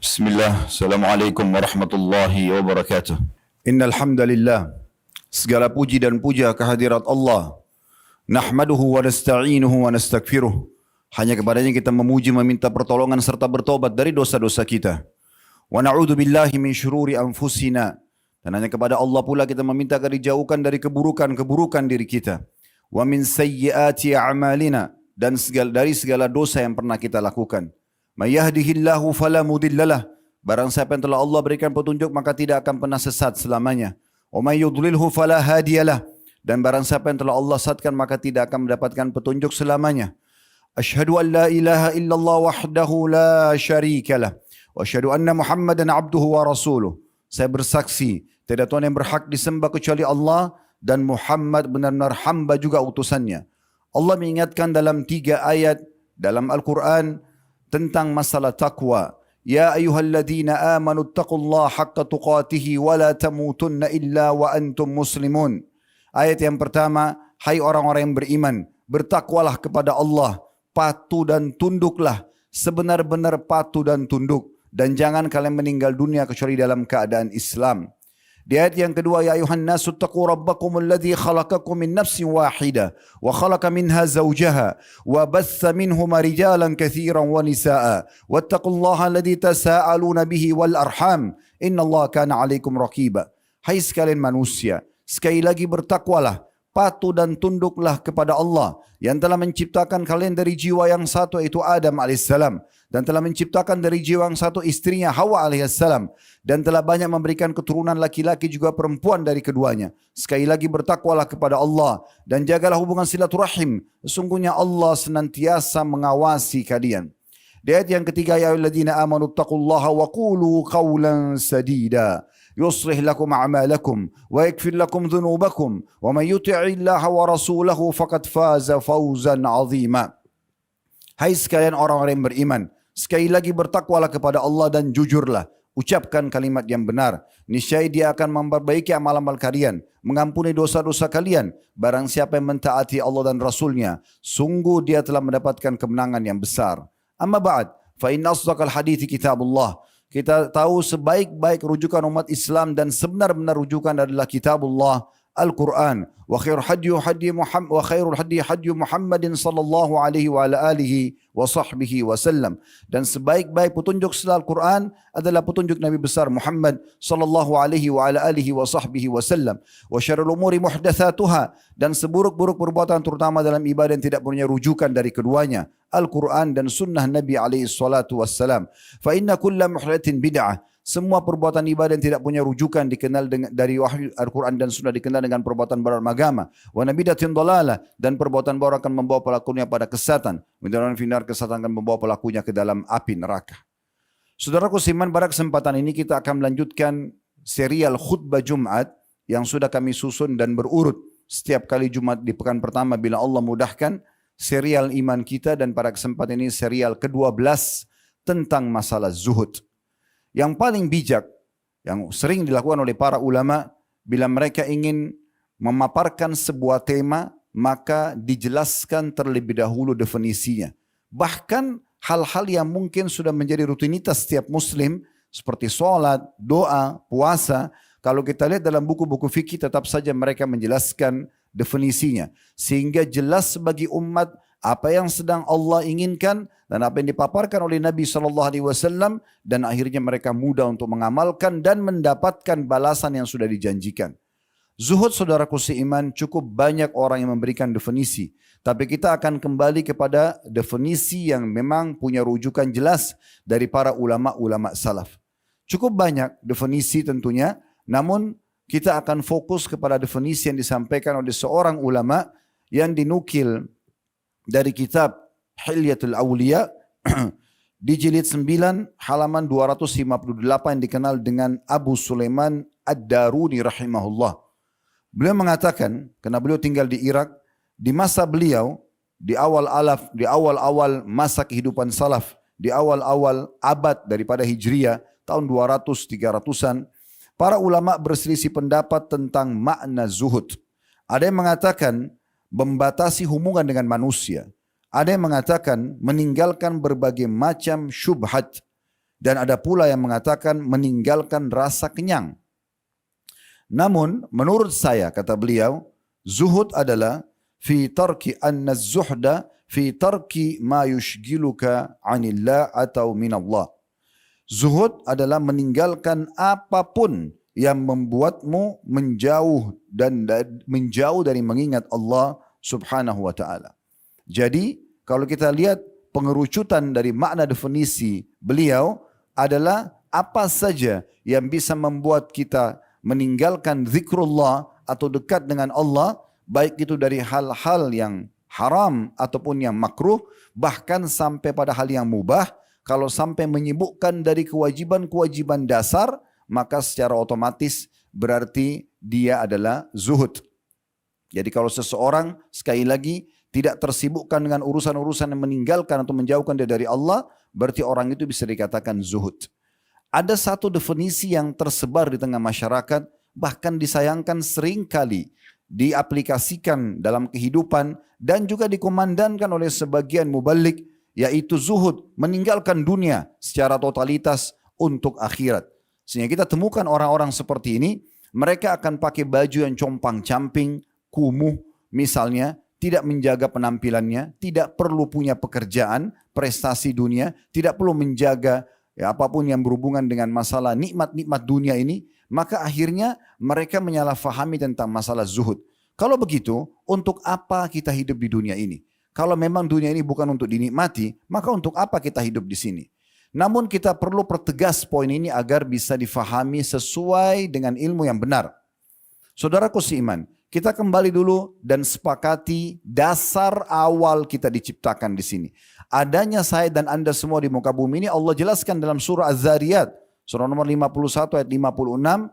Bismillah, Assalamualaikum warahmatullahi wabarakatuh. Innal hamdalillah, segala puji dan puja kehadirat Allah. Nahmaduhu wa nasta'inuhu wa nastaghfiruh. Hanya kepadanya kita memuji, meminta pertolongan serta bertobat dari dosa-dosa kita. Wa na'udzu billahi min syururi anfusina. Dan hanya kepada Allah pula kita meminta agar dijauhkan dari keburukan-keburukan diri kita. Wa min sayyiati a'malina, dan dari segala dosa yang pernah kita lakukan. May yahdihillahu fala mudhillalah. Barang siapa yang telah Allah berikan petunjuk maka tidak akan pernah sesat selamanya. Wa may yudlilhu fala hadiyalah. Dan barang siapa yang telah Allah sesatkan maka tidak akan mendapatkan petunjuk selamanya. Asyhadu an la ilaha illallah wahdahu la syarikalah. Wa asyhadu anna Muhammadan abduhu wa rasuluh. Saya bersaksi tidak Tuhan yang berhak disembah kecuali Allah, dan Muhammad benar-benar hamba juga utusannya. Allah mengingatkan dalam 3 ayat dalam Al-Quran tentang masalah takwa. Ya ayyuhalladzina amanu taqullaha haqqa tuqatihi wa la tamutunna illa wa antum muslimun. Ayat yang pertama, hai orang-orang yang beriman, bertakwalah kepada Allah, patuh dan tunduklah, sebenar-benar patuh dan tunduk, dan jangan kalian meninggal dunia kecuali dalam keadaan Islam. Di ayat yang kedua, ya ayuhan nasu taqu rabbakum alladhi khalaqakum min nafsin wahida wa khalaqa minha zawjaha wa batha minhuma rijalan kathiran wa nisaa wattaqullaha alladhi tasaaluna bihi wal arham innallaha kana alaikum raqiba. Hai sekalian manusia, sekali lagi bertakwalah, patuh dan tunduklah kepada Allah yang telah menciptakan kalian dari jiwa yang satu, yaitu Adam alaihissalam, dan telah menciptakan dari jiwa yang satu istrinya Hawa alaihissalam, dan telah banyak memberikan keturunan laki-laki juga perempuan dari keduanya. Sekali lagi bertakwalah kepada Allah dan jagalah hubungan silaturahim. Sesungguhnya Allah senantiasa mengawasi kalian. Di ayat yang ketiga, ya ayyuhalladzina amanu taqullaha wa qulu qawlan sadida yuslih lakum a'malakum wa yaghfir lakum dhunubakum wa man yuti'illaha wa rasulahu faqad faza fawzan 'azima. Hai sekalian orang-orang yang beriman, sekali lagi bertakwalah kepada Allah dan jujurlah. Ucapkan kalimat yang benar. Niscaya Dia akan memperbaiki amal-amal kalian, mengampuni dosa-dosa kalian. Barang siapa yang mentaati Allah dan Rasulnya, sungguh dia telah mendapatkan kemenangan yang besar. Amma ba'd, fa inna asdaqal hadithi kitabullah. Kita tahu sebaik-baik rujukan umat Islam dan sebenar-benar rujukan adalah kitabullah, Al-Quran. Wa khairul hadi Muhammadin sallallahu alaihi wa ala alihi wa sahbihi wasallam. Dan sebaik-baik petunjuk setelah Al-Quran adalah petunjuk Nabi besar Muhammad sallallahu alaihi wa ala alihi wa sahbihi wasallam. Wa syarrul umuri muhdatsatuha, dan seburuk-buruk perbuatan terutama dalam ibadah yang tidak punya rujukan dari keduanya, Al-Quran dan sunnah Nabi alaihi salatu wassalam. Fa inna kulla muhdatsin bid'ah. Semua perbuatan ibadah yang tidak punya rujukan dikenal dengan, dari wahyu Al-Quran dan sunnah, dikenal dengan perbuatan baru agama. Wa nabidatin dalalah, dan perbuatan baru akan membawa pelakunya pada kesesatan. Menjadikan finar, kesesatan akan membawa pelakunya ke dalam api neraka. Saudaraku seiman, pada kesempatan ini kita akan melanjutkan serial khutbah Jumat yang sudah kami susun dan berurut setiap kali Jumat di pekan pertama bila Allah mudahkan, serial iman kita, dan pada kesempatan ini serial ke-12 tentang masalah zuhud. Yang paling bijak, yang sering dilakukan oleh para ulama, bila mereka ingin memaparkan sebuah tema, maka dijelaskan terlebih dahulu definisinya. Bahkan hal-hal yang mungkin sudah menjadi rutinitas setiap muslim, seperti sholat, doa, puasa, kalau kita lihat dalam buku-buku fikih tetap saja mereka menjelaskan definisinya. Sehingga jelas bagi umat apa yang sedang Allah inginkan dan apa yang dipaparkan oleh Nabi SAW, dan akhirnya mereka mudah untuk mengamalkan dan mendapatkan balasan yang sudah dijanjikan. Zuhud, saudaraku seiman, cukup banyak orang yang memberikan definisi. Tapi kita akan kembali kepada definisi yang memang punya rujukan jelas dari para ulama-ulama salaf. Cukup banyak definisi tentunya, namun kita akan fokus kepada definisi yang disampaikan oleh seorang ulama yang dinukil dari kitab Hilyatul Awliya di jilid 9 halaman 258 yang dikenal dengan Abu Sulaiman Ad-Daruni rahimahullah. Beliau mengatakan, karena beliau tinggal di Irak, di masa beliau, di awal-awal masa kehidupan salaf, di awal-awal abad daripada Hijriyah, tahun 200-300-an, para ulama berselisih pendapat tentang makna zuhud. Ada yang mengatakan membatasi hubungan dengan manusia. Ada yang mengatakan meninggalkan berbagai macam syubhat. Dan ada pula yang mengatakan meninggalkan rasa kenyang. Namun menurut saya, kata beliau, zuhud adalah fi tarki anna zuhda fi tarki ma yushgiluka anillah atau minallah. Zuhud adalah meninggalkan apapun yang membuatmu menjauh menjauh dari mengingat Allah Subhanahu wa taala. Jadi kalau kita lihat pengerucutan dari makna definisi beliau adalah apa saja yang bisa membuat kita meninggalkan zikrullah atau dekat dengan Allah, baik itu dari hal-hal yang haram ataupun yang makruh, bahkan sampai pada hal yang mubah. Kalau sampai menyibukkan dari kewajiban-kewajiban dasar, maka secara otomatis berarti dia adalah zuhud. Jadi kalau seseorang sekali lagi tidak tersibukkan dengan urusan-urusan yang meninggalkan atau menjauhkan dia dari Allah, berarti orang itu bisa dikatakan zuhud. Ada satu definisi yang tersebar di tengah masyarakat, bahkan disayangkan seringkali diaplikasikan dalam kehidupan dan juga dikumandangkan oleh sebagian mubalik, yaitu zuhud, meninggalkan dunia secara totalitas untuk akhirat. Sehingga kita temukan orang-orang seperti ini, mereka akan pakai baju yang compang-camping, kumuh misalnya, tidak menjaga penampilannya, tidak perlu punya pekerjaan, prestasi dunia, tidak perlu menjaga apapun yang berhubungan dengan masalah nikmat-nikmat dunia ini, maka akhirnya mereka menyalahfahami tentang masalah zuhud. Kalau begitu, untuk apa kita hidup di dunia ini? Kalau memang dunia ini bukan untuk dinikmati, maka untuk apa kita hidup di sini? Namun kita perlu pertegas poin ini agar bisa difahami sesuai dengan ilmu yang benar. Saudaraku seiman, kita kembali dulu dan sepakati dasar awal kita diciptakan di sini. Adanya saya dan anda semua di muka bumi ini Allah jelaskan dalam surah Az-Zariyat. Surah nomor 51 ayat 56.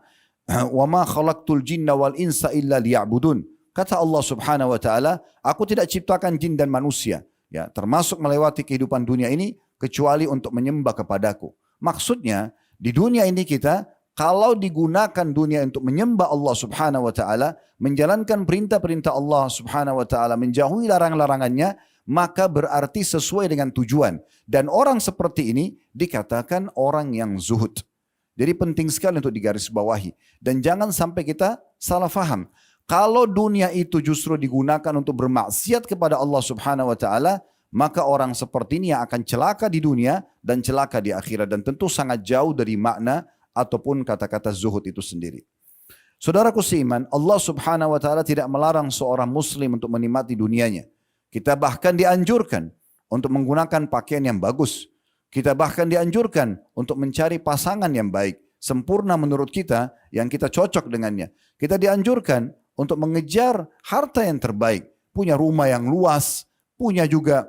Wa ma khalaqtul jinna wal insa illa liya'budun. Kata Allah Subhanahu wa taala, aku tidak ciptakan jin dan manusia, ya, termasuk melewati kehidupan dunia ini kecuali untuk menyembah kepadaku. Maksudnya di dunia ini kita kalau digunakan dunia untuk menyembah Allah Subhanahu wa taala, menjalankan perintah-perintah Allah Subhanahu wa taala, menjauhi larang-larangannya, maka berarti sesuai dengan tujuan. Dan orang seperti ini dikatakan orang yang zuhud. Jadi penting sekali untuk digarisbawahi. Dan jangan sampai kita salah faham. Kalau dunia itu justru digunakan untuk bermaksiat kepada Allah Subhanahu wa taala, maka orang seperti ini yang akan celaka di dunia dan celaka di akhirat. Dan tentu sangat jauh dari makna ataupun kata-kata zuhud itu sendiri. Saudaraku seiman, Allah Subhanahu wa taala tidak melarang seorang muslim untuk menikmati dunianya. Kita bahkan dianjurkan untuk menggunakan pakaian yang bagus. Kita bahkan dianjurkan untuk mencari pasangan yang baik, sempurna menurut kita, yang kita cocok dengannya. Kita dianjurkan untuk mengejar harta yang terbaik, punya rumah yang luas, punya juga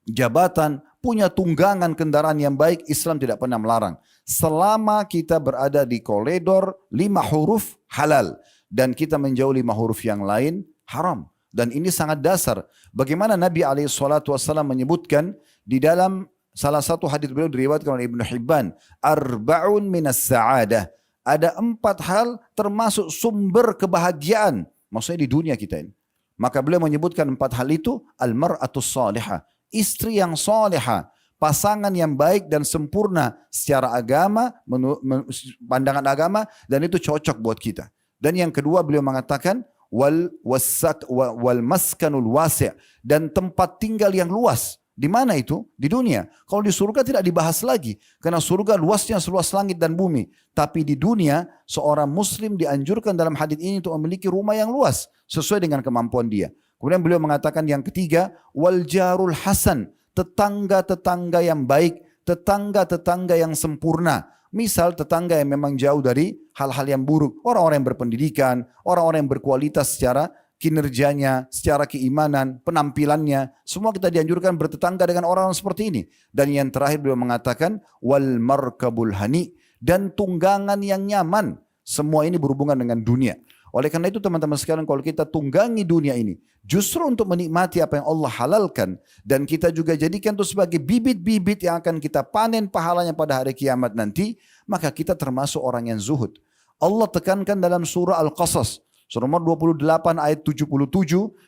jabatan, punya tunggangan kendaraan yang baik. Islam tidak pernah melarang. Selama kita berada di koridor 5 huruf halal dan kita menjauh 5 huruf yang lain haram. Dan ini sangat dasar. Bagaimana Nabi SAW menyebutkan di dalam salah satu hadis beliau diriwayatkan oleh Ibnu Hibban, arba'un minas sa'adah. Ada 4 hal termasuk sumber kebahagiaan. Maksudnya di dunia kita ini. Maka beliau menyebutkan 4 hal itu, al-mar'atus salihah, istri yang salihah, pasangan yang baik dan sempurna secara agama, pandangan agama, dan itu cocok buat kita. Dan yang kedua beliau mengatakan wal maskanul wasi', dan tempat tinggal yang luas. Di mana itu? Di dunia. Kalau di surga tidak dibahas lagi, karena surga luasnya seluas langit dan bumi. Tapi di dunia seorang muslim dianjurkan dalam hadis ini untuk memiliki rumah yang luas sesuai dengan kemampuan dia. Kemudian beliau mengatakan yang ketiga, wal jarul hasan, tetangga-tetangga yang baik, tetangga-tetangga yang sempurna. Misal tetangga yang memang jauh dari hal-hal yang buruk, orang-orang yang berpendidikan, orang-orang yang berkualitas secara kinerjanya, secara keimanan, penampilannya, semua kita dianjurkan bertetangga dengan orang-orang seperti ini. Dan yang terakhir beliau mengatakan wal markabul hani, dan tunggangan yang nyaman. Semua ini berhubungan dengan dunia. Oleh karena itu teman-teman sekalian, kalau kita tunggangi dunia ini justru untuk menikmati apa yang Allah halalkan, dan kita juga jadikan itu sebagai bibit-bibit yang akan kita panen pahalanya pada hari kiamat nanti, maka kita termasuk orang yang zuhud. Allah tekankan dalam surah Al-Qasas, surah nomor 28 ayat 77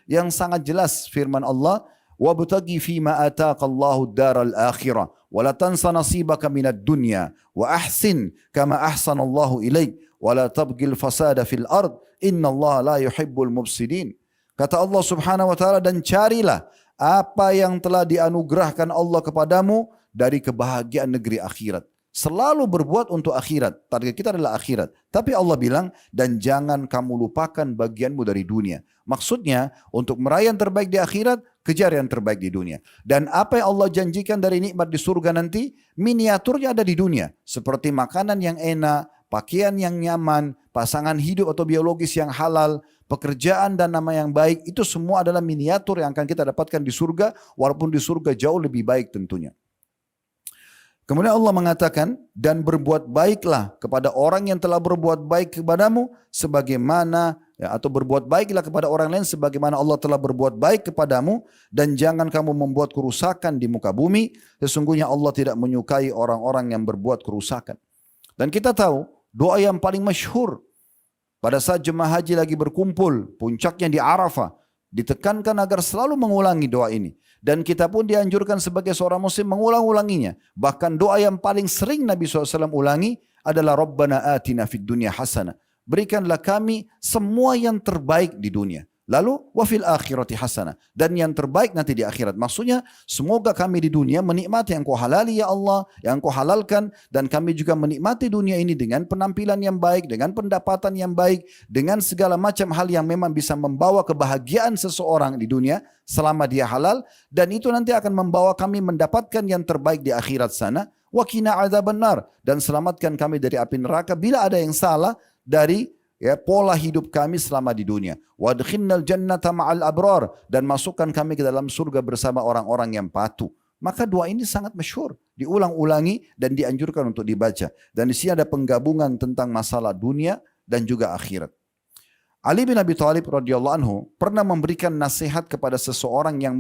yang sangat jelas firman Allah, wabtaghi fima ataka Allahu ad-daral akhirah wa la tansa nasibaka minad dunya wa ahsin kama ahsana Allahu ilaik wa la tabghil fasada fil ard innallaha la yuhibbul mufsidin. Kata Allah Subhanahu wa taala, dan carilah apa yang telah dianugerahkan Allah kepadamu dari kebahagiaan negeri akhirat. Selalu berbuat untuk akhirat. Target kita adalah akhirat. Tapi Allah bilang, dan jangan kamu lupakan bagianmu dari dunia. Maksudnya, untuk meraih yang terbaik di akhirat, kejar yang terbaik di dunia. Dan apa yang Allah janjikan dari nikmat di surga nanti, miniaturnya ada di dunia. Seperti makanan yang enak, pakaian yang nyaman, pasangan hidup atau biologis yang halal, pekerjaan dan nama yang baik, itu semua adalah miniatur yang akan kita dapatkan di surga, walaupun di surga jauh lebih baik tentunya. Kemudian Allah mengatakan, dan berbuat baiklah kepada orang yang telah berbuat baik kepadamu sebagaimana, atau berbuat baiklah kepada orang lain sebagaimana Allah telah berbuat baik kepadamu, dan jangan kamu membuat kerusakan di muka bumi, sesungguhnya Allah tidak menyukai orang-orang yang berbuat kerusakan. Dan kita tahu doa yang paling masyhur pada saat jemaah haji lagi berkumpul, puncaknya di Arafah, ditekankan agar selalu mengulangi doa ini. Dan kita pun dianjurkan sebagai seorang muslim mengulang-ulanginya. Bahkan doa yang paling sering Nabi SAW ulangi adalah Rabbana atina fid dunya hasanah. Berikanlah kami semua yang terbaik di dunia. Lalu wafil akhirati hasanah. Dan yang terbaik nanti di akhirat. Maksudnya semoga kami di dunia menikmati yang kau halali ya Allah, yang kau halalkan. Dan kami juga menikmati dunia ini dengan penampilan yang baik, dengan pendapatan yang baik, dengan segala macam hal yang memang bisa membawa kebahagiaan seseorang di dunia selama dia halal. Dan itu nanti akan membawa kami mendapatkan yang terbaik di akhirat sana. Wa qina adzabannar, dan selamatkan kami dari api neraka bila ada yang salah dari pola hidup kami selama di dunia. Wadkhinnal jannata ma'al abrar, dan masukkan kami ke dalam surga bersama orang-orang yang patuh. Maka doa ini sangat masyhur, diulang-ulangi dan dianjurkan untuk dibaca. Dan di sini ada penggabungan tentang masalah dunia dan juga akhirat. Ali bin Abi Thalib radhiyallahu anhu pernah memberikan nasihat kepada seseorang yang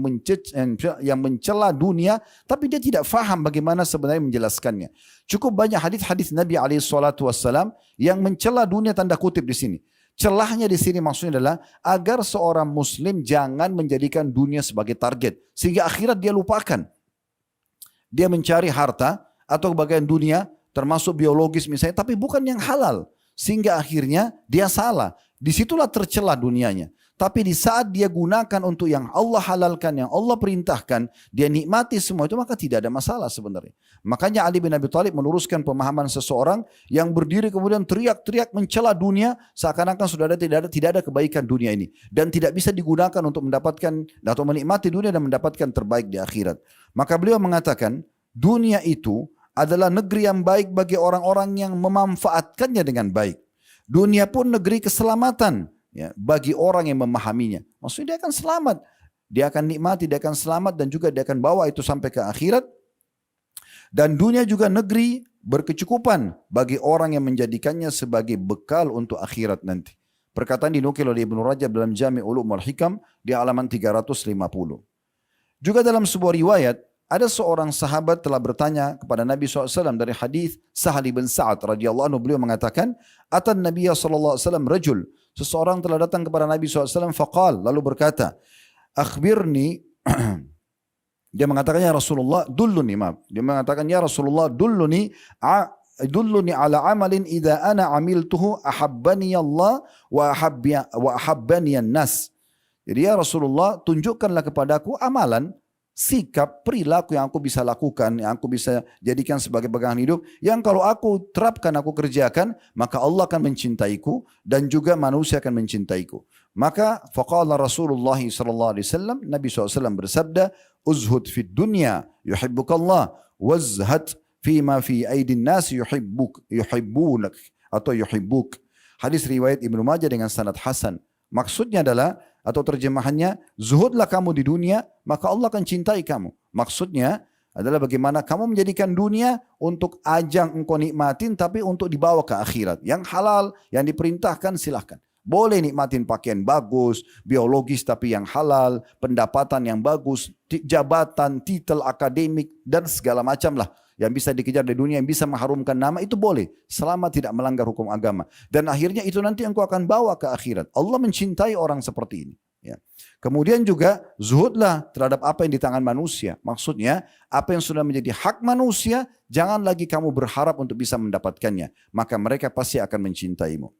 mencela dunia, tapi dia tidak faham bagaimana sebenarnya menjelaskannya. Cukup banyak hadis-hadis Nabi SAW yang mencela dunia, tanda kutip di sini. Celahnya di sini maksudnya adalah agar seorang muslim jangan menjadikan dunia sebagai target, sehingga akhirat dia lupakan. Dia mencari harta atau bagian dunia, termasuk biologis misalnya, tapi bukan yang halal. Sehingga akhirnya dia salah. Disitulah tercela dunianya. Tapi di saat dia gunakan untuk yang Allah halalkan, yang Allah perintahkan, dia nikmati semua itu, maka tidak ada masalah sebenarnya. Makanya Ali bin Abi Thalib meluruskan pemahaman seseorang yang berdiri kemudian teriak-teriak mencela dunia, seakan-akan sudah tidak ada kebaikan dunia ini. Dan tidak bisa digunakan untuk mendapatkan atau menikmati dunia dan mendapatkan terbaik di akhirat. Maka beliau mengatakan, dunia itu adalah negeri yang baik bagi orang-orang yang memanfaatkannya dengan baik. Dunia pun negeri keselamatan ya, bagi orang yang memahaminya. Maksudnya dia akan selamat. Dia akan nikmati, dia akan selamat, dan juga dia akan bawa itu sampai ke akhirat. Dan dunia juga negeri berkecukupan bagi orang yang menjadikannya sebagai bekal untuk akhirat nanti. Perkataan dinukil oleh Ibnu Rajab dalam Jami' Ulumul Hikam di halaman 350. Juga dalam sebuah riwayat, ada seorang sahabat telah bertanya kepada Nabi SAW dari hadis Sahal bin Sa'ad radhiyallahu anhu, beliau mengatakan, Atan Nabiya SAW rajul, seseorang telah datang kepada Nabi SAW, faqal, lalu berkata, akhbirni, dia mengatakan ya Rasulullah, dulluni, dia mengatakan ya Rasulullah, dulluni ala amalin idza ana amiltuhu ahabbani Allah wa ahabbani an-nas. Jadi ya Rasulullah, tunjukkanlah kepadaku amalan, sikap, perilaku yang aku bisa lakukan, yang aku bisa jadikan sebagai pegangan hidup, yang kalau aku terapkan, aku kerjakan, maka Allah akan mencintaiku dan juga manusia akan mencintaiku. Maka faqala Rasulullah SAW, Nabi SAW bersabda, uzhud fid dunya yuhibbukallah, wazhad fima fi aidin nas yuhibbunak atau yuhibbuk. Hadis riwayat Ibnu Majah dengan sanad hasan. Maksudnya adalah, atau terjemahannya, zuhudlah kamu di dunia, maka Allah akan cintai kamu. Maksudnya adalah bagaimana kamu menjadikan dunia untuk ajang engkau nikmatin, tapi untuk dibawa ke akhirat. Yang halal, yang diperintahkan silahkan. Boleh nikmatin pakaian bagus, biologis tapi yang halal, pendapatan yang bagus, jabatan, titel akademik, dan segala macam lah. Yang bisa dikejar di dunia, yang bisa mengharumkan nama, itu boleh. Selama tidak melanggar hukum agama. Dan akhirnya itu nanti engkau akan bawa ke akhirat. Allah mencintai orang seperti ini. Ya. Kemudian juga zuhudlah terhadap apa yang di tangan manusia. Maksudnya apa yang sudah menjadi hak manusia, jangan lagi kamu berharap untuk bisa mendapatkannya. Maka mereka pasti akan mencintaimu.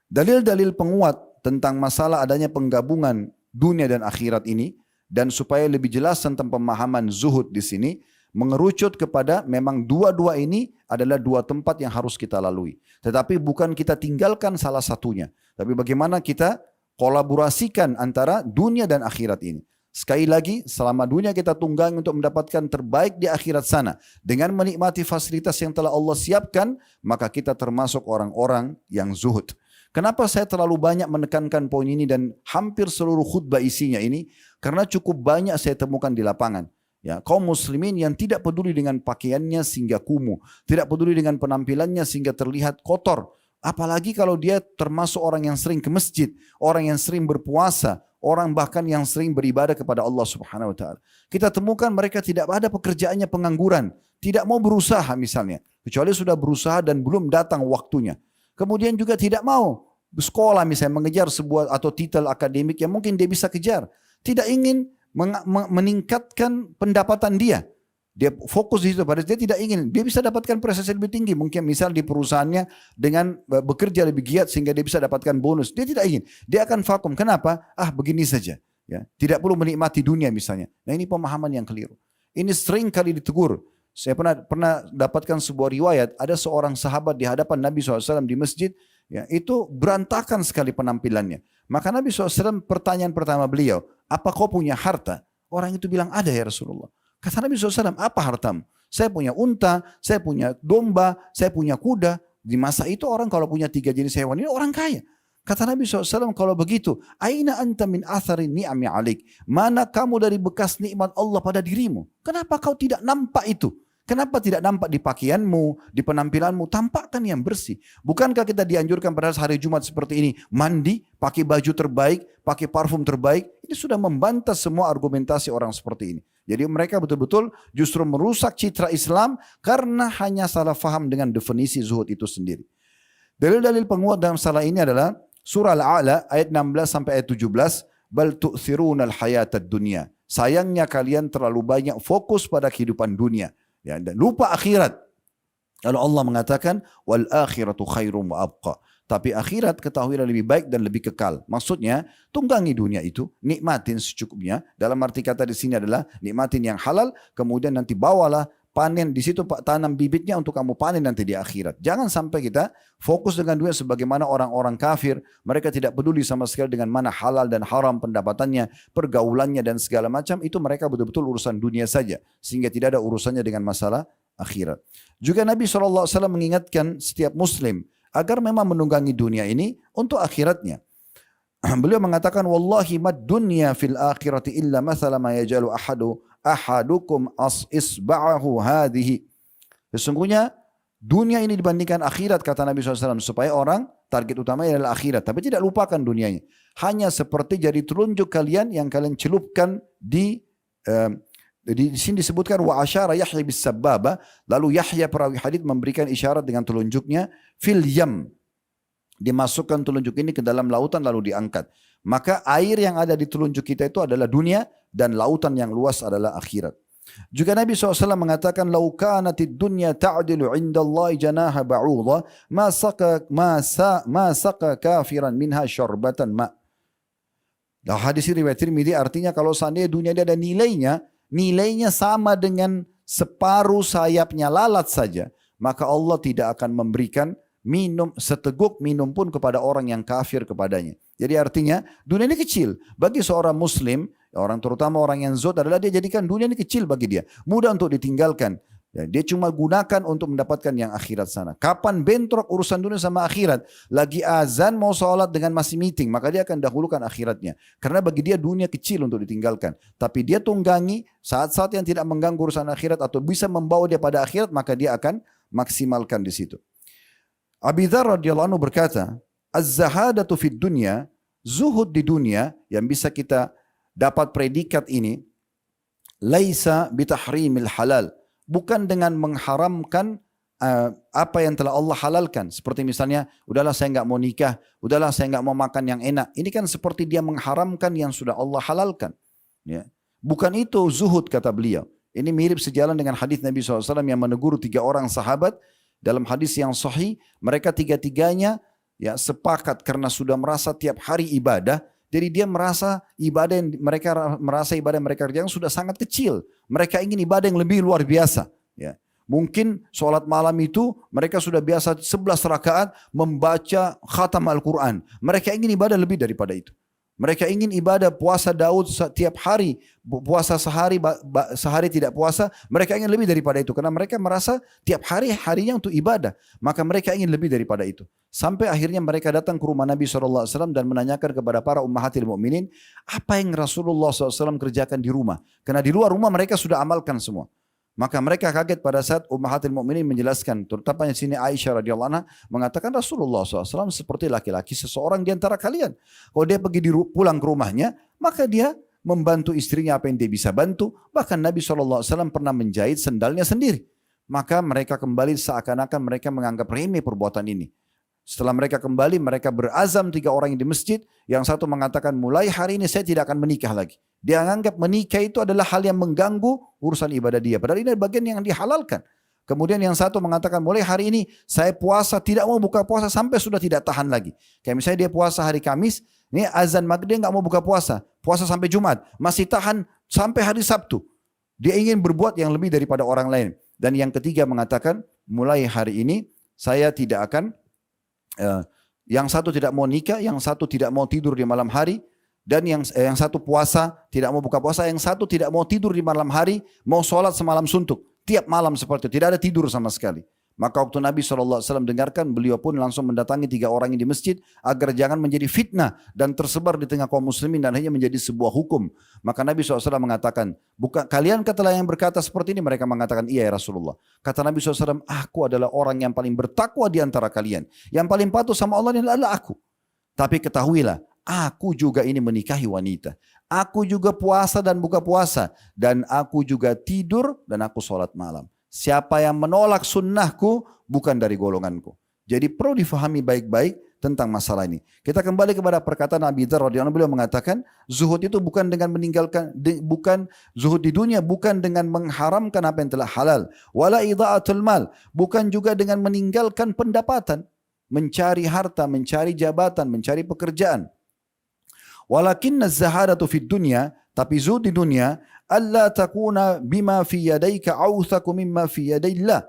Dalil-dalil penguat tentang masalah adanya penggabungan dunia dan akhirat ini, dan supaya lebih jelas tentang pemahaman zuhud di sini, mengerucut kepada memang dua-dua ini adalah dua tempat yang harus kita lalui. Tetapi bukan kita tinggalkan salah satunya. Tapi bagaimana kita kolaborasikan antara dunia dan akhirat ini. Sekali lagi, selama dunia kita tunggangi untuk mendapatkan terbaik di akhirat sana, dengan menikmati fasilitas yang telah Allah siapkan, maka kita termasuk orang-orang yang zuhud. Kenapa saya terlalu banyak menekankan poin ini dan hampir seluruh khutbah isinya ini? Karena cukup banyak saya temukan di lapangan. Ya, kaum muslimin yang tidak peduli dengan pakaiannya sehingga kumuh, tidak peduli dengan penampilannya sehingga terlihat kotor. Apalagi kalau dia termasuk orang yang sering ke masjid, orang yang sering berpuasa, orang bahkan yang sering beribadah kepada Allah Subhanahu wa taala. Kita temukan mereka tidak ada pekerjaannya, pengangguran, tidak mau berusaha misalnya, kecuali sudah berusaha dan belum datang waktunya. Kemudian juga tidak mau sekolah misalnya, mengejar sebuah atau titel akademik yang mungkin dia bisa kejar. Tidak ingin meningkatkan pendapatan dia. Dia fokus di situ, pada dia tidak ingin. Dia bisa dapatkan prestasi lebih tinggi. Mungkin misal di perusahaannya dengan bekerja lebih giat sehingga dia bisa dapatkan bonus. Dia tidak ingin. Dia akan vakum. Kenapa? Begini saja. Ya, tidak perlu menikmati dunia misalnya. Nah, ini pemahaman yang keliru. Ini sering kali ditegur. Saya pernah dapatkan sebuah riwayat. Ada seorang sahabat di hadapan Nabi SAW di masjid. Ya, itu berantakan sekali penampilannya. Maka Nabi SAW, pertanyaan pertama beliau, apa kau punya harta? Orang itu bilang, ada ya Rasulullah. Kata Nabi SAW, apa hartamu? Saya punya unta, saya punya domba, saya punya kuda. Di masa itu orang kalau punya 3 jenis hewan ini orang kaya. Kata Nabi SAW, kalau begitu, aina anta min atharin ni'ami alik. Mana kamu dari bekas nikmat Allah pada dirimu? Kenapa kau tidak nampak itu? Kenapa tidak nampak di pakaianmu, di penampilanmu? Tampakkan yang bersih. Bukankah kita dianjurkan pada hari Jumat seperti ini, mandi, pakai baju terbaik, pakai parfum terbaik? Ini sudah membantah semua argumentasi orang seperti ini. Jadi mereka betul-betul justru merusak citra Islam karena hanya salah faham dengan definisi zuhud itu sendiri. Dalil-dalil penguat dalam masalah ini adalah surah Al-A'la ayat 16 sampai ayat 17. Bal tu'thirunal hayatad dunya. Sayangnya kalian terlalu banyak fokus pada kehidupan dunia. Ya, dan lupa akhirat. Lalu Allah mengatakan wal akhiratu khairum wa abqa. Tapi akhirat ketahuilah lebih baik dan lebih kekal. Maksudnya tunggangi dunia itu, nikmatin secukupnya. Dalam arti kata di sini adalah nikmatin yang halal, kemudian nanti bawalah panen di situ, tanam bibitnya untuk kamu panen nanti di akhirat. Jangan sampai kita fokus dengan dunia sebagaimana orang-orang kafir. Mereka tidak peduli sama sekali dengan mana halal dan haram pendapatannya, pergaulannya dan segala macam. Itu mereka betul-betul urusan dunia saja. Sehingga tidak ada urusannya dengan masalah akhirat. Juga Nabi SAW mengingatkan setiap muslim agar memang menunggangi dunia ini untuk akhiratnya. Beliau mengatakan, wallahi mad dunya fil akhirati illa mathala ma yajalu ahadukum isba'ahu hadhihi. Sesungguhnya dunia ini dibandingkan akhirat, kata Nabi SAW, supaya orang target utamanya adalah akhirat. Tapi tidak lupakan dunianya. Hanya seperti jari telunjuk kalian yang kalian celupkan di sini disebutkan wa asyara Yahya bis sababa, lalu Yahya perawi hadits memberikan isyarat dengan telunjuknya fil yam, dimasukkan telunjuk ini ke dalam lautan lalu diangkat. Maka air yang ada di telunjuk kita itu adalah dunia dan lautan yang luas adalah akhirat. Juga Nabi SAW mengatakan lau kanatid dunya ta'dilu indallahi janaha ba'udha ma saqa kafiran minha syarbatan ma. Hadis ini riwayat Tirmidzi, artinya kalau seandainya dunia ini ada nilainya sama dengan separuh sayapnya lalat saja, maka Allah tidak akan memberikan seteguk minum pun kepada orang yang kafir kepadanya. Jadi artinya dunia ini kecil bagi seorang muslim, orang terutama orang yang zuhud adalah dia jadikan dunia ini kecil bagi dia, mudah untuk ditinggalkan. Ya, dia cuma gunakan untuk mendapatkan yang akhirat sana. Kapan bentrok urusan dunia sama akhirat? Lagi azan mau sholat dengan masih meeting, maka dia akan dahulukan akhiratnya. Karena bagi dia dunia kecil untuk ditinggalkan. Tapi dia tunggangi saat-saat yang tidak mengganggu urusan akhirat atau bisa membawa dia pada akhirat, maka dia akan maksimalkan di situ. Abi Dzar radhiyallahu anhu berkata, az-zahadatu fid dunya, zuhud di dunia yang bisa kita dapat predikat ini, laisa bitahrimil halal. Bukan dengan mengharamkan apa yang telah Allah halalkan. Seperti misalnya, udahlah saya nggak mau nikah, udahlah saya nggak mau makan yang enak. Ini kan seperti dia mengharamkan yang sudah Allah halalkan. Ya. Bukan itu zuhud kata beliau. Ini mirip sejalan dengan hadis Nabi SAW yang menegur 3 orang sahabat. Dalam hadis yang sahih, mereka tiga-tiganya ya sepakat karena sudah merasa tiap hari ibadah. Jadi dia merasa ibadah yang mereka kerjakan sudah sangat kecil. Mereka ingin ibadah yang lebih luar biasa. Ya. Mungkin sholat malam itu mereka sudah biasa 11 rakaat membaca khatam Al-Quran. Mereka ingin ibadah lebih daripada itu. Mereka ingin ibadah puasa Daud setiap hari, puasa sehari tidak puasa, mereka ingin lebih daripada itu. Karena mereka merasa tiap hari harinya untuk ibadah, maka mereka ingin lebih daripada itu. Sampai akhirnya mereka datang ke rumah Nabi SAW dan menanyakan kepada para ummahatil mu'minin, apa yang Rasulullah SAW kerjakan di rumah? Karena di luar rumah mereka sudah amalkan semua. Maka mereka kaget pada saat ummahatil mu'minin menjelaskan, terutama di sini Aisyah radhiyallahu anha mengatakan Rasulullah SAW seperti laki-laki seseorang di antara kalian. Kalau dia pergi pulang ke rumahnya, maka dia membantu istrinya apa yang dia bisa bantu. Bahkan Nabi SAW pernah menjahit sendalnya sendiri. Maka mereka kembali seakan-akan mereka menganggap remeh perbuatan ini. Setelah mereka kembali, mereka berazam 3 orang yang di masjid. Yang satu mengatakan, mulai hari ini saya tidak akan menikah lagi. Dia menganggap menikah itu adalah hal yang mengganggu urusan ibadah dia. Padahal ini bagian yang dihalalkan. Kemudian yang satu mengatakan, mulai hari ini saya puasa, tidak mau buka puasa sampai sudah tidak tahan lagi. Kayak misalnya dia puasa hari Kamis, ini azan maghrib dia nggak mau buka puasa. Puasa sampai Jumat, masih tahan sampai hari Sabtu. Dia ingin berbuat yang lebih daripada orang lain. Dan yang ketiga mengatakan, mulai hari ini saya tidak akan yang satu tidak mau nikah, yang satu tidak mau tidur di malam hari, dan yang satu puasa, tidak mau buka puasa, yang satu tidak mau tidur di malam hari, mau sholat semalam suntuk, tiap malam seperti itu, tidak ada tidur sama sekali. Maka waktu Nabi SAW dengarkan, beliau pun langsung mendatangi 3 orang yang di masjid agar jangan menjadi fitnah dan tersebar di tengah kaum muslimin dan hanya menjadi sebuah hukum. Maka Nabi SAW mengatakan, bukan kalian katalah yang berkata seperti ini? Mereka mengatakan, iya ya Rasulullah. Kata Nabi SAW, aku adalah orang yang paling bertakwa di antara kalian. Yang paling patuh sama Allah adalah aku. Tapi ketahuilah, aku juga ini menikahi wanita. Aku juga puasa dan buka puasa. Dan aku juga tidur dan aku sholat malam. Siapa yang menolak sunnahku bukan dari golonganku. Jadi perlu difahami baik-baik tentang masalah ini. Kita kembali kepada perkataan Abi Dzar radhiyallahu anhu, beliau mengatakan zuhud itu bukan dengan meninggalkan, bukan zuhud di dunia, bukan dengan mengharamkan apa yang telah halal. Wala idha'atul mal, bukan juga dengan meninggalkan pendapatan, mencari harta, mencari jabatan, mencari pekerjaan. Walakinna az-zahadatu fid dunya, tapi zuhud di dunia, alla takuna bima fi yadayka awthaku mimma fi yadayillah.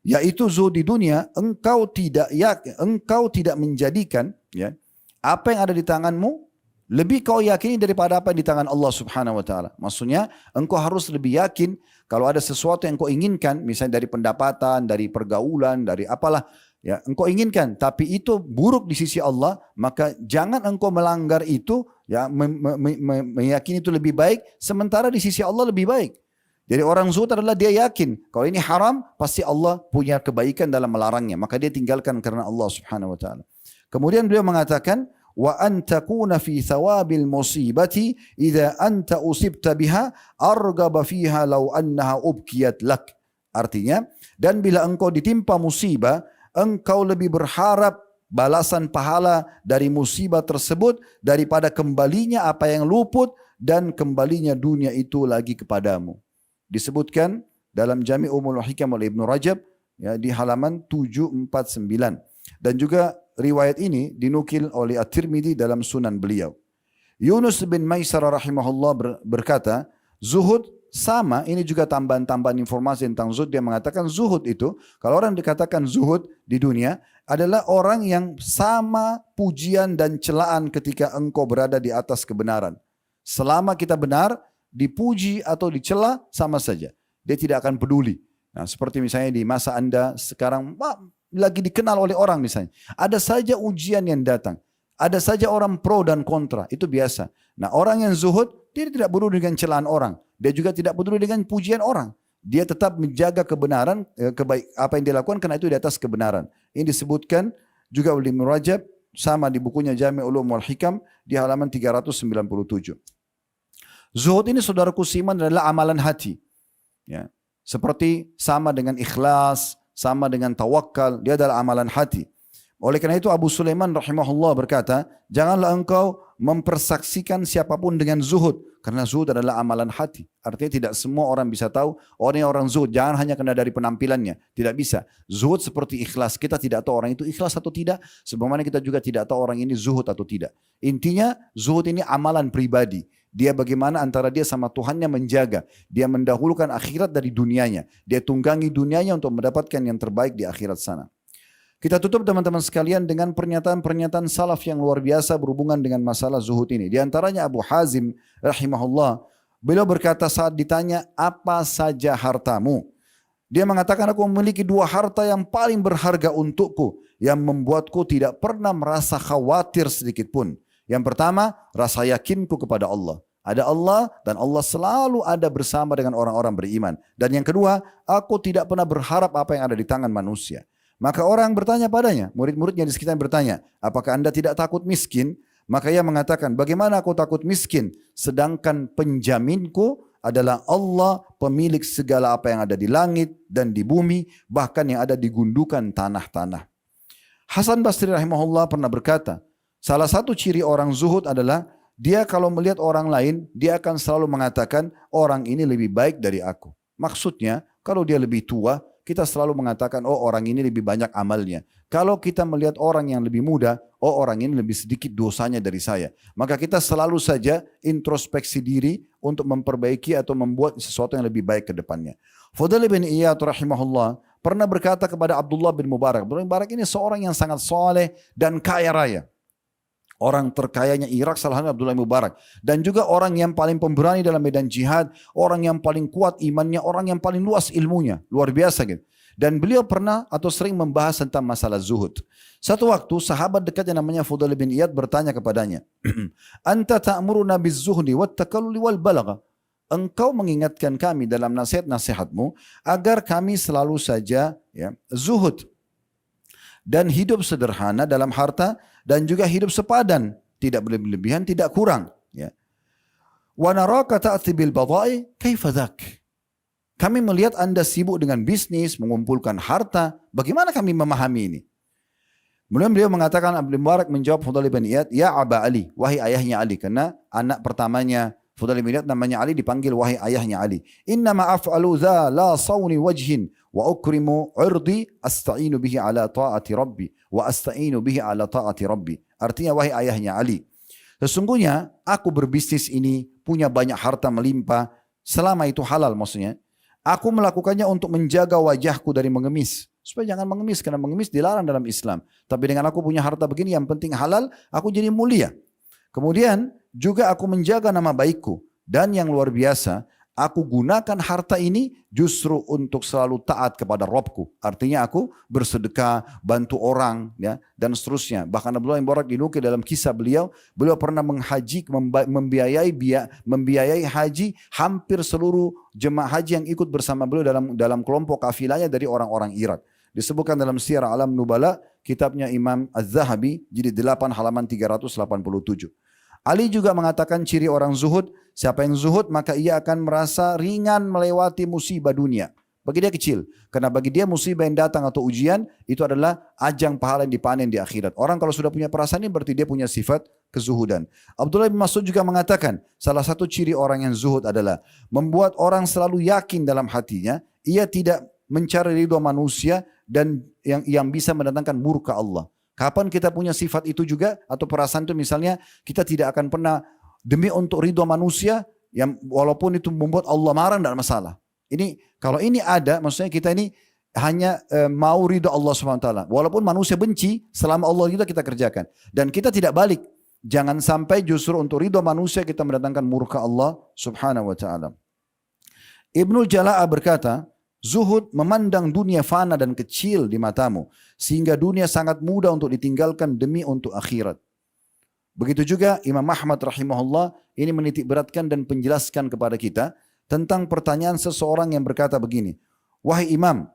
Yaitu zuhud di dunia, engkau tidak menjadikan ya apa yang ada di tanganmu lebih kau yakini daripada apa yang di tangan Allah Subhanahu wa taala. Maksudnya engkau harus lebih yakin kalau ada sesuatu yang engkau inginkan, misalnya dari pendapatan, dari pergaulan, dari apalah ya, engkau inginkan, tapi itu buruk di sisi Allah, maka jangan engkau melanggar itu, ya, meyakini itu lebih baik, sementara di sisi Allah lebih baik. Jadi orang zuhud adalah dia yakin, kalau ini haram, pasti Allah punya kebaikan dalam melarangnya, maka dia tinggalkan karena Allah Subhanahu Wa Taala. Kemudian beliau mengatakan, wa antakuna fi thawabil musibati idza anta usibta biha argaba fiha law annaha ubkiyat lak. Artinya, dan bila engkau ditimpa musibah, engkau lebih berharap balasan pahala dari musibah tersebut daripada kembalinya apa yang luput dan kembalinya dunia itu lagi kepadamu. Disebutkan dalam Jami' Ulumul Hikam oleh Ibnu Rajab ya, di halaman 749. Dan juga riwayat ini dinukil oleh At-Tirmidzi dalam Sunan beliau. Yunus bin Maisarah rahimahullah berkata, zuhud sama, ini juga tambahan-tambahan informasi tentang zuhud. Dia mengatakan zuhud itu, kalau orang dikatakan zuhud di dunia, adalah orang yang sama pujian dan celaan ketika engkau berada di atas kebenaran. Selama kita benar, dipuji atau dicela sama saja. Dia tidak akan peduli. Nah, seperti misalnya di masa Anda sekarang, lagi dikenal oleh orang misalnya. Ada saja ujian yang datang. Ada saja orang pro dan kontra. Itu biasa. Nah, orang yang zuhud, dia tidak peduli dengan celaan orang. Dia juga tidak peduli dengan pujian orang. Dia tetap menjaga kebenaran, apa yang dia lakukan karena itu di atas kebenaran. Ini disebutkan juga oleh Ibnu Rajab, sama di bukunya Jami' Ulumul Hikam di halaman 397. Zuhud ini saudaraku siman adalah amalan hati. Ya. Seperti sama dengan ikhlas, sama dengan tawakal, dia adalah amalan hati. Oleh karena itu Abu Sulaiman rahimahullah berkata, janganlah engkau mempersaksikan siapapun dengan zuhud. Karena zuhud adalah amalan hati. Artinya tidak semua orang bisa tahu, ini orang zuhud. Jangan hanya kena dari penampilannya. Tidak bisa. Zuhud seperti ikhlas. Kita tidak tahu orang itu ikhlas atau tidak. Sebagaimana kita juga tidak tahu orang ini zuhud atau tidak. Intinya zuhud ini amalan pribadi. Dia bagaimana antara dia sama Tuhannya menjaga. Dia mendahulukan akhirat dari dunianya. Dia tunggangi dunianya untuk mendapatkan yang terbaik di akhirat sana. Kita tutup teman-teman sekalian dengan pernyataan-pernyataan salaf yang luar biasa berhubungan dengan masalah zuhud ini. Di antaranya Abu Hazim rahimahullah. Beliau berkata saat ditanya apa saja hartamu. Dia mengatakan aku memiliki 2 harta yang paling berharga untukku. Yang membuatku tidak pernah merasa khawatir sedikit pun. Yang pertama rasa yakinku kepada Allah. Ada Allah dan Allah selalu ada bersama dengan orang-orang beriman. Dan yang kedua aku tidak pernah berharap apa yang ada di tangan manusia. Maka orang bertanya padanya, murid-muridnya di sekitar bertanya, apakah anda tidak takut miskin? Maka ia mengatakan, bagaimana aku takut miskin? Sedangkan penjaminku adalah Allah, pemilik segala apa yang ada di langit dan di bumi, bahkan yang ada di gundukan tanah-tanah. Hasan Basri rahimahullah pernah berkata, salah satu ciri orang zuhud adalah, dia kalau melihat orang lain, dia akan selalu mengatakan, orang ini lebih baik dari aku. Maksudnya, kalau dia lebih tua, kita selalu mengatakan, oh orang ini lebih banyak amalnya. Kalau kita melihat orang yang lebih muda, oh orang ini lebih sedikit dosanya dari saya. Maka kita selalu saja introspeksi diri untuk memperbaiki atau membuat sesuatu yang lebih baik ke depannya. Fudail bin Iyad rahimahullah pernah berkata kepada Abdullah bin Mubarak. Abdullah bin Mubarak ini seorang yang sangat soleh dan kaya raya. Orang terkayanya Irak salah satunya Abdullah bin Mubarak. Dan juga orang yang paling pemberani dalam medan jihad. Orang yang paling kuat imannya. Orang yang paling luas ilmunya. Luar biasa gitu. Dan beliau pernah atau sering membahas tentang masalah zuhud. Satu waktu sahabat dekatnya namanya Fudail bin Iyad bertanya kepadanya. Anta ta'muruna biz-zuhdi wat-takalluli wal-balagha. Engkau mengingatkan kami dalam nasihat-nasihatmu agar kami selalu saja zuhud. Dan hidup sederhana dalam harta dan juga hidup sepadan, tidak berlebihan, tidak kurang. Ya. Wa naraka ta'ti bil badai, kaifa dzak? Kami melihat anda sibuk dengan bisnis, mengumpulkan harta. Bagaimana kami memahami ini? Kemudian beliau mengatakan, Abdul Mubarak menjawab Fudail bin Iyad, ya Aba Ali, wahai ayahnya Ali, karena anak pertamanya Fudail bin Iyad namanya Ali dipanggil wahai ayahnya Ali. Innama af'alu dha la sawni wajhin wa ukrimu urdi asta'inu bihi ala ta'ati rabbi wa asta'inu bihi ala ta'ati rabbi. Artinya wahai ayahnya Ali, sesungguhnya aku berbisnis ini punya banyak harta melimpah selama itu halal maksudnya. Aku melakukannya untuk menjaga wajahku dari mengemis. Supaya jangan mengemis karena mengemis dilarang dalam Islam. Tapi dengan aku punya harta begini yang penting halal, aku jadi mulia. Kemudian juga aku menjaga nama baikku. Dan yang luar biasa, aku gunakan harta ini justru untuk selalu taat kepada Robku. Artinya aku bersedekah, bantu orang, ya, dan seterusnya. Bahkan Abdullah bin Mubarak dinukil dalam kisah beliau pernah membiayai haji hampir seluruh jemaah haji yang ikut bersama beliau dalam kelompok kafilahnya dari orang-orang Irak. Disebutkan dalam Syiar Alam Nubala, kitabnya Imam Az-Zahabi, jilid 8 halaman 387. Ali juga mengatakan ciri orang zuhud, siapa yang zuhud maka ia akan merasa ringan melewati musibah dunia. Bagi dia kecil, karena bagi dia musibah yang datang atau ujian itu adalah ajang pahala yang dipanen di akhirat. Orang kalau sudah punya perasaan ini berarti dia punya sifat kezuhudan. Abdullah bin Mas'ud juga mengatakan salah satu ciri orang yang zuhud adalah membuat orang selalu yakin dalam hatinya, ia tidak mencari ridho manusia dan yang bisa mendatangkan murka Allah. Kapan kita punya sifat itu juga atau perasaan itu misalnya kita tidak akan pernah demi untuk ridho manusia yang walaupun itu membuat Allah marah tidak masalah. Ini kalau ini ada maksudnya kita ini hanya mau ridho Allah SWT. Walaupun manusia benci selama Allah kita kerjakan. Dan kita tidak balik. Jangan sampai justru untuk ridho manusia kita mendatangkan murka Allah Subhanahu wa ta'ala. Ibnul Jala'ah berkata, zuhud memandang dunia fana dan kecil di matamu. Sehingga dunia sangat mudah untuk ditinggalkan demi untuk akhirat. Begitu juga Imam Ahmad rahimahullah ini menitik beratkan dan penjelaskan kepada kita tentang pertanyaan seseorang yang berkata begini. Wahai Imam,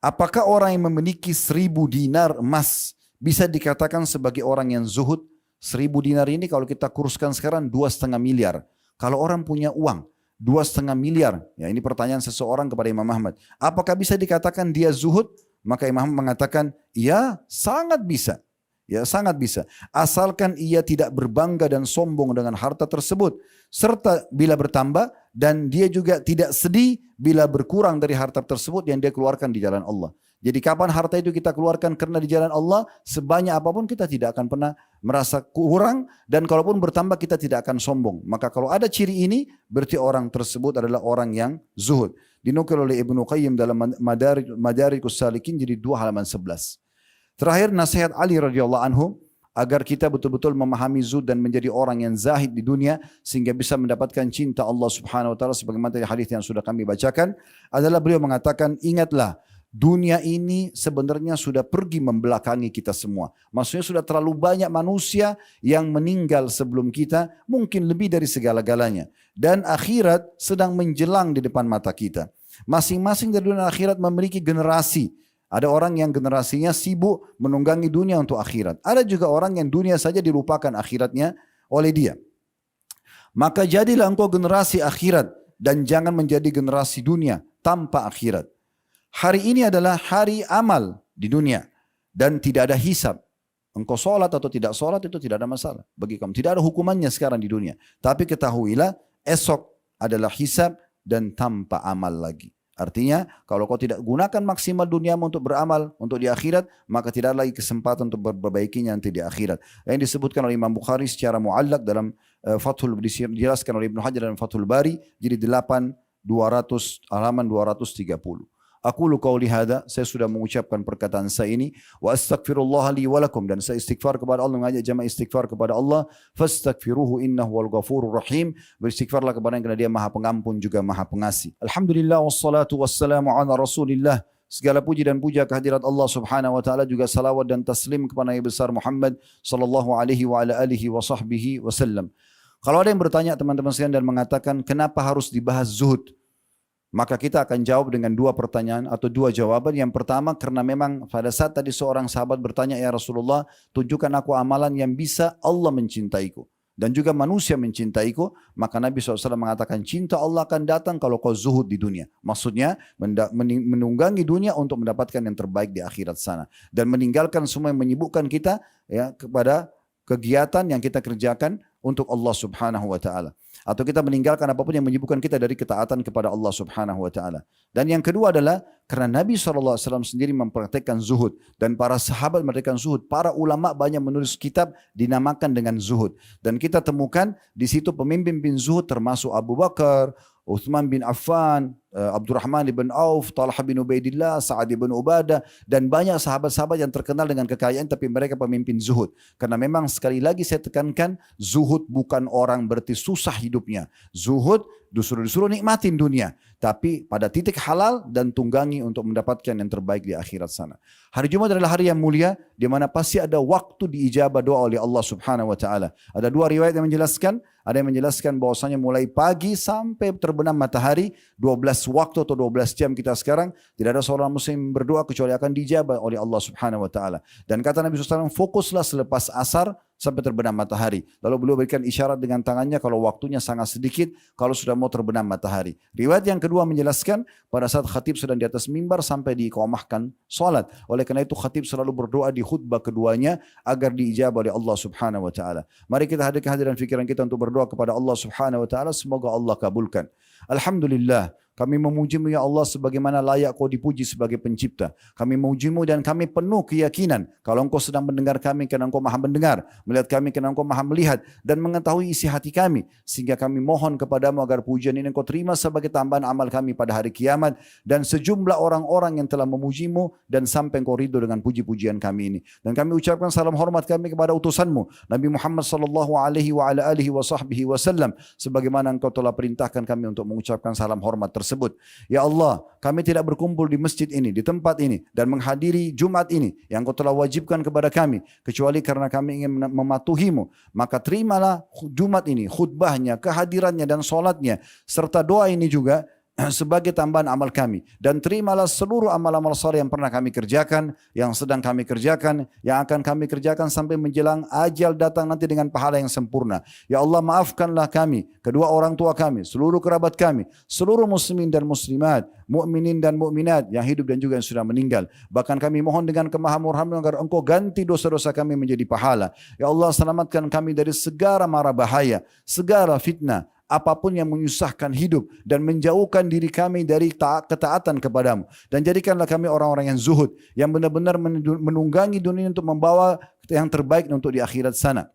apakah orang yang memiliki 1000 dinar emas bisa dikatakan sebagai orang yang zuhud? 1000 dinar ini kalau kita kurskan sekarang 2,5 miliar. Kalau orang punya uang 2,5 miliar. Ya, ini pertanyaan seseorang kepada Imam Ahmad. Apakah bisa dikatakan dia zuhud? Maka Imam Ahmad mengatakan, ya sangat bisa. Ya sangat bisa. Asalkan ia tidak berbangga dan sombong dengan harta tersebut. Serta bila bertambah dan dia juga tidak sedih bila berkurang dari harta tersebut yang dia keluarkan di jalan Allah. Jadi kapan harta itu kita keluarkan karena di jalan Allah, sebanyak apapun kita tidak akan pernah merasa kurang, dan kalaupun bertambah kita tidak akan sombong. Maka kalau ada ciri ini, berarti orang tersebut adalah orang yang zuhud. Dinukil oleh Ibnu Qayyim dalam Madarikus Salikin jadi 2 halaman 11. Terakhir nasihat Ali radhiyallahu anhu agar kita betul-betul memahami zuhud dan menjadi orang yang zahid di dunia sehingga bisa mendapatkan cinta Allah Subhanahu wa taala sebagaimana dari hadis yang sudah kami bacakan, adalah beliau mengatakan, ingatlah dunia ini sebenarnya sudah pergi membelakangi kita semua. Maksudnya sudah terlalu banyak manusia yang meninggal sebelum kita, mungkin lebih dari segala-galanya. Dan akhirat sedang menjelang di depan mata kita. Masing-masing dari dunia akhirat memiliki generasi. Ada orang yang generasinya sibuk menunggangi dunia untuk akhirat. Ada juga orang yang dunia saja dilupakan akhiratnya oleh dia. Maka jadilah engkau generasi akhirat dan jangan menjadi generasi dunia tanpa akhirat. Hari ini adalah hari amal di dunia dan tidak ada hisab. Engkau sholat atau tidak sholat itu tidak ada masalah bagi kamu. Tidak ada hukumannya sekarang di dunia. Tapi ketahuilah esok adalah hisab dan tanpa amal lagi. Artinya kalau kau tidak gunakan maksimal duniamu untuk beramal untuk di akhirat, maka tidak ada lagi kesempatan untuk berbaikinya nanti di akhirat. Yang disebutkan oleh Imam Bukhari secara muallak dalam dijelaskan oleh Ibnu Hajar dalam Fathul Bari jadi halaman 230. Aqulu qauli hadza, saya sudah mengucapkan perkataan saya ini, wa astaghfirullah li wa lakum, dan saya istighfar kepada Allah, mengajak jamaah istighfar kepada Allah, fastaghfiruhu innahu wal ghafurur rahim, beristighfarlah kepada Dia, dia Maha Pengampun juga Maha Pengasih. Alhamdulillah wassalatu wassalamu ala Rasulillah. Segala puji dan puja kehadirat Allah Subhanahu wa taala, juga salawat dan taslim kepada Nabi besar Muhammad sallallahu alaihi wa ala alihi wa sahbihi wasallam. Kalau ada yang bertanya teman-teman sekalian dan mengatakan kenapa harus dibahas zuhud? Maka kita akan jawab dengan 2 pertanyaan atau 2 jawaban. Yang pertama, karena memang pada saat tadi seorang sahabat bertanya, ya Rasulullah, tunjukkan aku amalan yang bisa Allah mencintaiku dan juga manusia mencintaiku. Maka Nabi SAW mengatakan, cinta Allah akan datang kalau kau zuhud di dunia. Maksudnya menunggangi dunia untuk mendapatkan yang terbaik di akhirat sana, dan meninggalkan semua yang menyibukkan kita ya kepada kegiatan yang kita kerjakan untuk Allah Subhanahu wa taala. Atau kita meninggalkan apapun yang menyibukkan kita dari ketaatan kepada Allah Subhanahu wa taala. Dan yang kedua adalah karena Nabi SAW sendiri mempraktekkan zuhud dan para sahabat mempraktekkan zuhud. Para ulama banyak menulis kitab dinamakan dengan zuhud. Dan kita temukan di situ pemimpin zuhud termasuk Abu Bakar, Uthman bin Affan, Abdurrahman bin Auf, Talha bin Ubaidillah, Sa'ad bin Ubadah, dan banyak sahabat-sahabat yang terkenal dengan kekayaan tapi mereka pemimpin zuhud. Karena memang sekali lagi saya tekankan, zuhud bukan orang berarti susah hidupnya. Zuhud disuruh nikmatin dunia, tapi pada titik halal dan tunggangi untuk mendapatkan yang terbaik di akhirat sana. Hari Jumat adalah hari yang mulia di mana pasti ada waktu diijabah doa oleh Allah Subhanahu wa taala. Ada 2 riwayat yang menjelaskan, ada yang menjelaskan bahwasanya mulai pagi sampai terbenam matahari 12 waktu atau 12 jam kita sekarang, tidak ada seorang muslim berdoa kecuali akan dijabah oleh Allah Subhanahu wa taala. Dan kata Nabi SAW, fokuslah selepas asar sampai terbenam matahari. Lalu beliau berikan isyarat dengan tangannya kalau waktunya sangat sedikit, kalau sudah mau terbenam matahari. Riwayat yang kedua menjelaskan pada saat khatib sedang di atas mimbar sampai diiqamahkan salat. Oleh karena itu khatib selalu berdoa di khutbah keduanya agar diijabah oleh Allah Subhanahu wa taala. Mari kita hadirkan hadiran fikiran kita untuk berdoa kepada Allah Subhanahu wa taala, semoga Allah kabulkan. Alhamdulillah, kami memuji-Mu ya Allah sebagaimana layak Kau dipuji sebagai pencipta. Kami memuji-Mu dan kami penuh keyakinan kalau Engkau sedang mendengar kami karena Engkau maha mendengar, melihat kami karena Engkau maha melihat, dan mengetahui isi hati kami. Sehingga kami mohon kepadamu agar pujian ini Engkau terima sebagai tambahan amal kami pada hari kiamat, dan sejumlah orang-orang yang telah memuji-Mu dan sampai Engkau ridho dengan puji-pujian kami ini. Dan kami ucapkan salam hormat kami kepada utusan-Mu Nabi Muhammad sallallahu alaihi wa ala alihi wa sahbihi wasallam, sebagaimana Engkau telah perintahkan kami untuk mengucapkan salam hormat tersebut. Ya Allah, kami tidak berkumpul di masjid ini, di tempat ini, dan menghadiri Jumat ini yang Kau telah wajibkan kepada kami, kecuali karena kami ingin mematuhi-Mu. Maka terimalah Jumat ini, khutbahnya, kehadirannya dan solatnya, serta doa ini juga sebagai tambahan amal kami. Dan terimalah seluruh amal-amal saleh yang pernah kami kerjakan, yang sedang kami kerjakan, yang akan kami kerjakan sampai menjelang ajal datang nanti dengan pahala yang sempurna. Ya Allah, maafkanlah kami, kedua orang tua kami, seluruh kerabat kami, seluruh muslimin dan muslimat, mukminin dan mukminat yang hidup dan juga yang sudah meninggal. Bahkan kami mohon dengan kemahamurhamu agar Engkau ganti dosa-dosa kami menjadi pahala. Ya Allah, selamatkan kami dari segala mara bahaya, segala fitnah, apapun yang menyusahkan hidup dan menjauhkan diri kami dari ketaatan kepadamu. Dan jadikanlah kami orang-orang yang zuhud, yang benar-benar menunggangi dunia untuk membawa yang terbaik untuk di akhirat sana.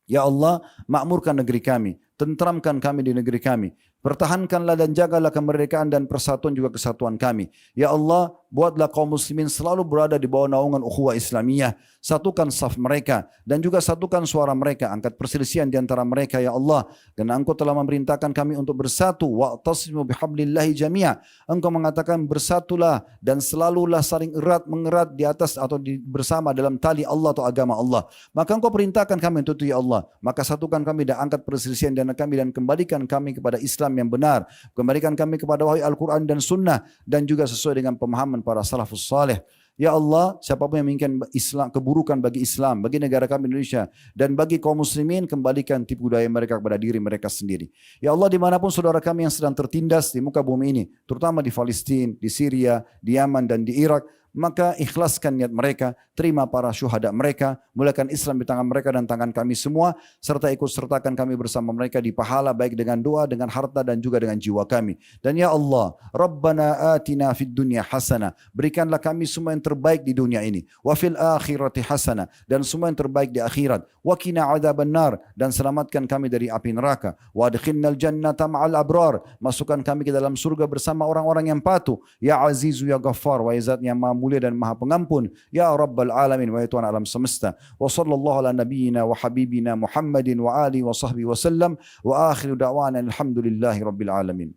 Ya Allah, makmurkan negeri kami, tentramkan kami di negeri kami. Pertahankanlah dan jagalah kemerdekaan dan persatuan juga kesatuan kami. Ya Allah, buatlah kaum muslimin selalu berada di bawah naungan ukhuwah Islamiyah. Satukan saf mereka dan juga satukan suara mereka. Angkat perselisihan di antara mereka, ya Allah. Karena Engkau telah memerintahkan kami untuk bersatu. Wa'tasimu bihablillahi jami'a. Engkau mengatakan bersatulah dan selalulah saling erat mengerat di atas atau bersama dalam tali Allah atau agama Allah. Maka Engkau perintahkan kami untuk itu, ya Allah. Maka satukan kami dan angkat perselisihan di antara kami dan kembalikan kami kepada Islam yang benar. Kembalikan kami kepada wahyu Al-Quran dan Sunnah dan juga sesuai dengan pemahaman para salafus saleh. Ya Allah, siapapun yang menginginkan Islam, keburukan bagi Islam, bagi negara kami Indonesia, dan bagi kaum muslimin, kembalikan tipu daya mereka kepada diri mereka sendiri. Ya Allah, dimanapun saudara kami yang sedang tertindas di muka bumi ini, terutama di Palestina, di Syria, di Yaman, dan di Irak, maka ikhlaskan niat mereka, terima para syuhada mereka, mulakan Islam di tangan mereka dan tangan kami semua, serta ikut sertakan kami bersama mereka di pahala baik dengan doa, dengan harta dan juga dengan jiwa kami. Dan ya Allah, Rabbana atina fid dunya hasanah, berikanlah kami semua yang terbaik di dunia ini, wa fil akhirati hasanah, dan semua yang terbaik di akhirat, wa qina adzabannar, dan selamatkan kami dari api neraka, wa adkhilnal jannata ma'al abrar, masukkan kami ke dalam surga bersama orang-orang yang patuh, ya Azizu ya Ghaffar, wa Zat yang Maha Mulia dan Maha Pengampun, ya Rabbal Alamin, wa Tuhan alam semesta. Wa sallallahu ala nabiyyina wa habibina Muhammadin wa alihi wa sahbihi wa sallam, wa akhiru da'wana alhamdulillahi rabbil alamin.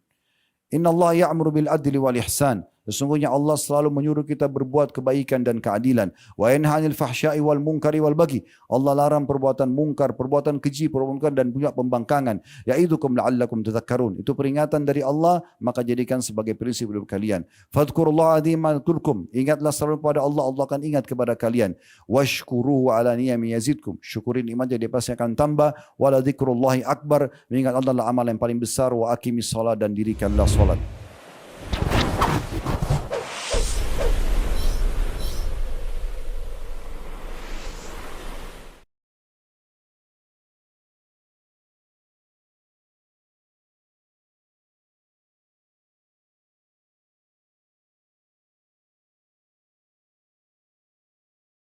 Inna Allah ya'muru bil adli wal ihsan. Sesungguhnya Allah selalu menyuruh kita berbuat kebaikan dan keadilan. Wa yanha 'anil fahsya'i wal munkari wal baghi. Allah larang perbuatan mungkar, perbuatan keji, perbuatan dan juga pembangkangan. Ya'idukum la'allakum tadhakkarun. Itu peringatan dari Allah, maka jadikan sebagai prinsip hidup kalian. Fadhkurullaha 'aziman yadhkurkum. Ingatlah selalu kepada Allah, Allah akan ingat kepada kalian. Washkuruhu 'ala niyami yazidkum. Syukuri nikmatnya, dia pasti akan tambah. Wa la dzikrullahi akbar. Mengingat Allah adalah amal yang paling besar. Wa aqimis shalah, dan dirikanlah salat.